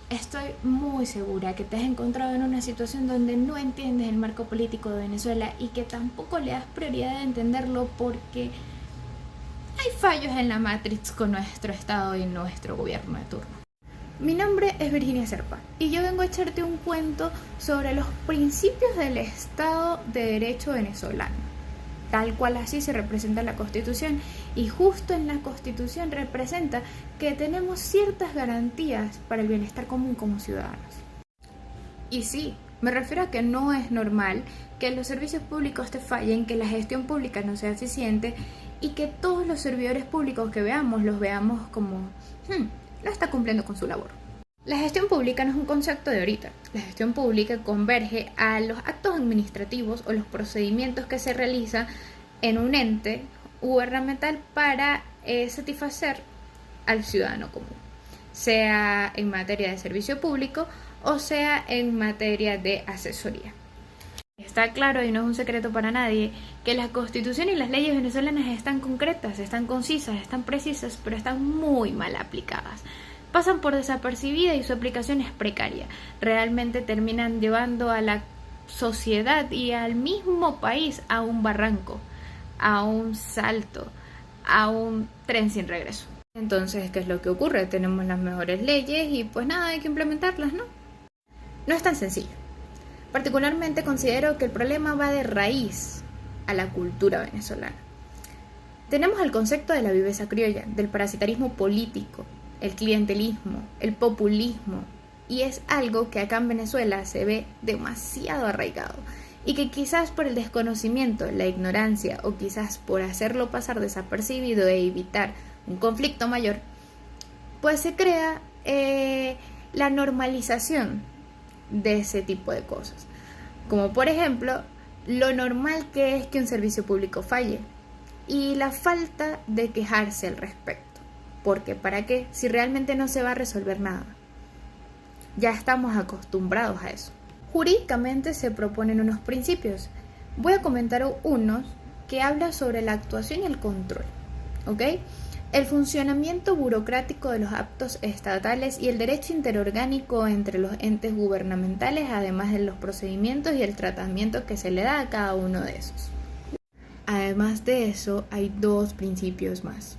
Estoy muy segura que te has encontrado en una situación donde no entiendes el marco político de Venezuela y que tampoco le das prioridad de entenderlo porque hay fallos en la Matrix con nuestro Estado y nuestro gobierno de turno. Mi nombre es Virginia Serpa y yo vengo a echarte un cuento sobre los principios del Estado de Derecho venezolano, tal cual así se representa en la Constitución, y justo en la Constitución representa que tenemos ciertas garantías para el bienestar común como ciudadanos. Y sí, me refiero a que no es normal que los servicios públicos te fallen, que la gestión pública no sea eficiente y que todos los servidores públicos que veamos los veamos como no está cumpliendo con su labor. La gestión pública no es un concepto de ahorita. La gestión pública converge a los actos administrativos o los procedimientos que se realizan en un ente gubernamental para satisfacer al ciudadano común, sea en materia de servicio público o sea en materia de asesoría. Está claro y no es un secreto para nadie que la Constitución y las leyes venezolanas están concretas, están concisas, están precisas, pero están muy mal aplicadas. Pasan por desapercibida y su aplicación es precaria. Realmente terminan llevando a la sociedad y al mismo país a un barranco, a un salto, a un tren sin regreso. Entonces, ¿qué es lo que ocurre? Tenemos las mejores leyes y pues nada, hay que implementarlas, ¿no? No es tan sencillo. Particularmente considero que el problema va de raíz a la cultura venezolana. Tenemos el concepto de la viveza criolla, del parasitarismo político, el clientelismo, el populismo, y es algo que acá en Venezuela se ve demasiado arraigado y que quizás por el desconocimiento, la ignorancia o quizás por hacerlo pasar desapercibido e evitar un conflicto mayor, pues se crea la normalización de ese tipo de cosas, como por ejemplo lo normal que es que un servicio público falle y la falta de quejarse al respecto. Porque ¿para qué? Si realmente no se va a resolver nada. Ya estamos acostumbrados a eso. Jurídicamente se proponen unos principios. Voy a comentar unos que habla sobre la actuación y el control, ¿ok? El funcionamiento burocrático de los actos estatales y el derecho interorgánico entre los entes gubernamentales, además de los procedimientos y el tratamiento que se le da a cada uno de esos. Además de eso, hay dos principios más: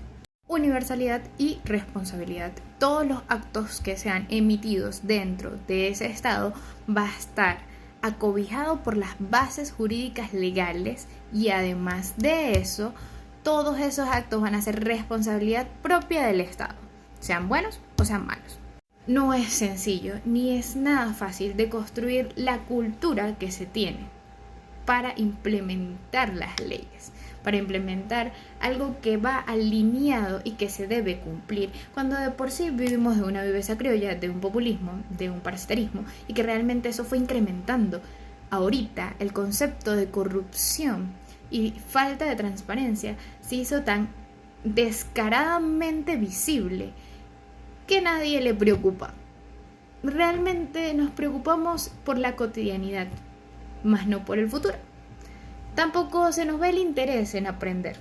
universalidad y responsabilidad. Todos los actos que sean emitidos dentro de ese estado va a estar acobijado por las bases jurídicas legales y además de eso, todos esos actos van a ser responsabilidad propia del Estado, sean buenos o sean malos. No es sencillo ni es nada fácil de construir la cultura que se tiene para implementar las leyes, para implementar algo que va alineado y que se debe cumplir, cuando de por sí vivimos de una viveza criolla, de un populismo, de un parasitarismo, y que realmente eso fue incrementando. Ahorita el concepto de corrupción y falta de transparencia se hizo tan descaradamente visible que nadie le preocupa. Realmente nos preocupamos por la cotidianidad, más no por el futuro. Tampoco se nos ve el interés en aprender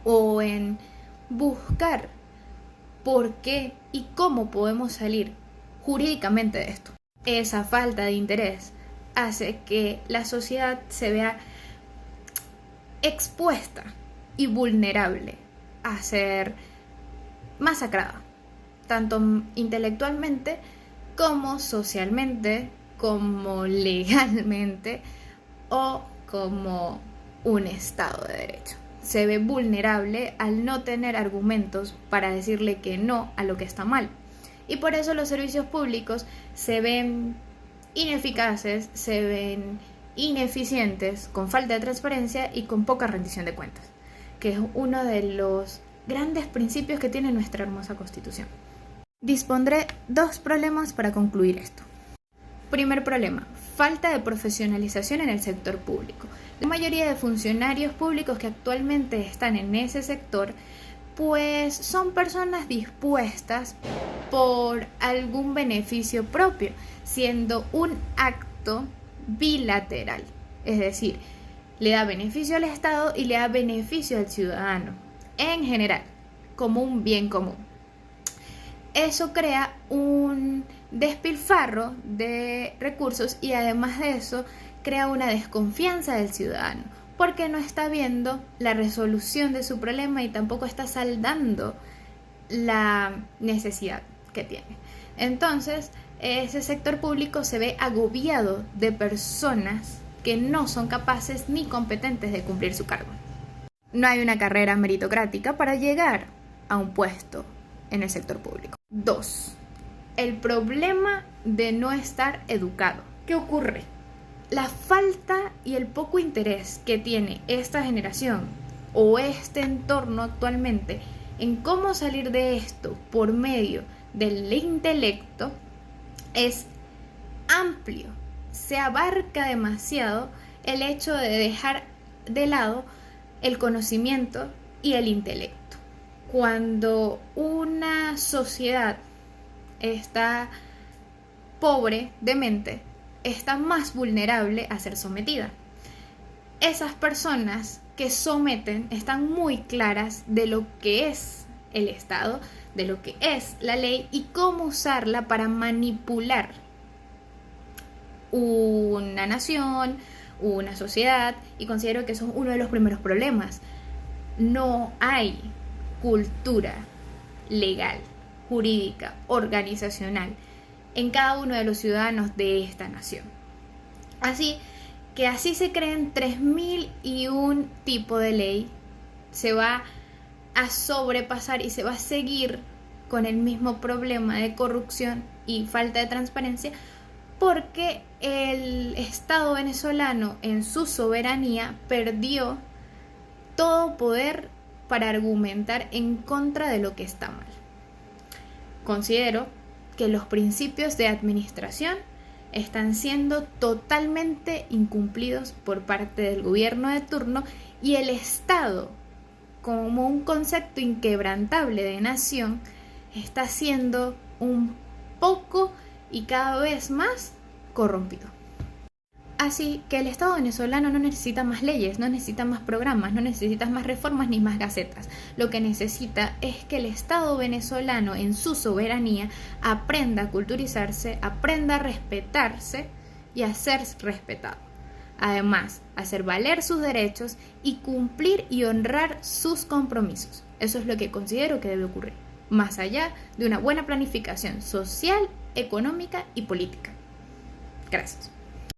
o en buscar por qué y cómo podemos salir jurídicamente de esto. Esa falta de interés hace que la sociedad se vea expuesta y vulnerable a ser masacrada, tanto intelectualmente como socialmente, como legalmente o como un Estado de Derecho. Se ve vulnerable al no tener argumentos para decirle que no a lo que está mal. Y por eso los servicios públicos se ven ineficaces, se ven ineficientes, con falta de transparencia y con poca rendición de cuentas, que es uno de los grandes principios que tiene nuestra hermosa Constitución. Dispondré dos problemas para concluir esto. Primer problema: falta de profesionalización en el sector público. La mayoría de funcionarios públicos que actualmente están en ese sector pues son personas dispuestas por algún beneficio propio, siendo un acto bilateral, es decir, le da beneficio al Estado y le da beneficio al ciudadano, en general, como un bien común. Eso crea un despilfarro de recursos y además de eso crea una desconfianza del ciudadano porque no está viendo la resolución de su problema y tampoco está saldando la necesidad que tiene. Entonces, ese sector público se ve agobiado de personas que no son capaces ni competentes de cumplir su cargo. No hay una carrera meritocrática para llegar a un puesto en el sector público. 2. El problema de no estar educado. ¿Qué ocurre? La falta y el poco interés que tiene esta generación o este entorno actualmente en cómo salir de esto por medio del intelecto es amplio. Se abarca demasiado el hecho de dejar de lado el conocimiento y el intelecto. Cuando una sociedad está pobre de mente, está más vulnerable a ser sometida. Esas personas que someten están muy claras de lo que es el Estado, de lo que es la ley y cómo usarla para manipular una nación, una sociedad, y considero que eso es uno de los primeros problemas. No hay cultura legal, jurídica, organizacional en cada uno de los ciudadanos de esta nación. Así que así se creen 3001 tipo de ley, se va a sobrepasar y se va a seguir con el mismo problema de corrupción y falta de transparencia, porque el Estado venezolano en su soberanía perdió todo poder para argumentar en contra de lo que está mal. Considero que los principios de administración están siendo totalmente incumplidos por parte del gobierno de turno y el Estado, como un concepto inquebrantable de nación, está siendo un poco y cada vez más corrompido. Así que el Estado venezolano no necesita más leyes, no necesita más programas, no necesita más reformas ni más gacetas. Lo que necesita es que el Estado venezolano en su soberanía aprenda a culturizarse, aprenda a respetarse y a ser respetado. Además, hacer valer sus derechos y cumplir y honrar sus compromisos. Eso es lo que considero que debe ocurrir, más allá de una buena planificación social, económica y política. Gracias.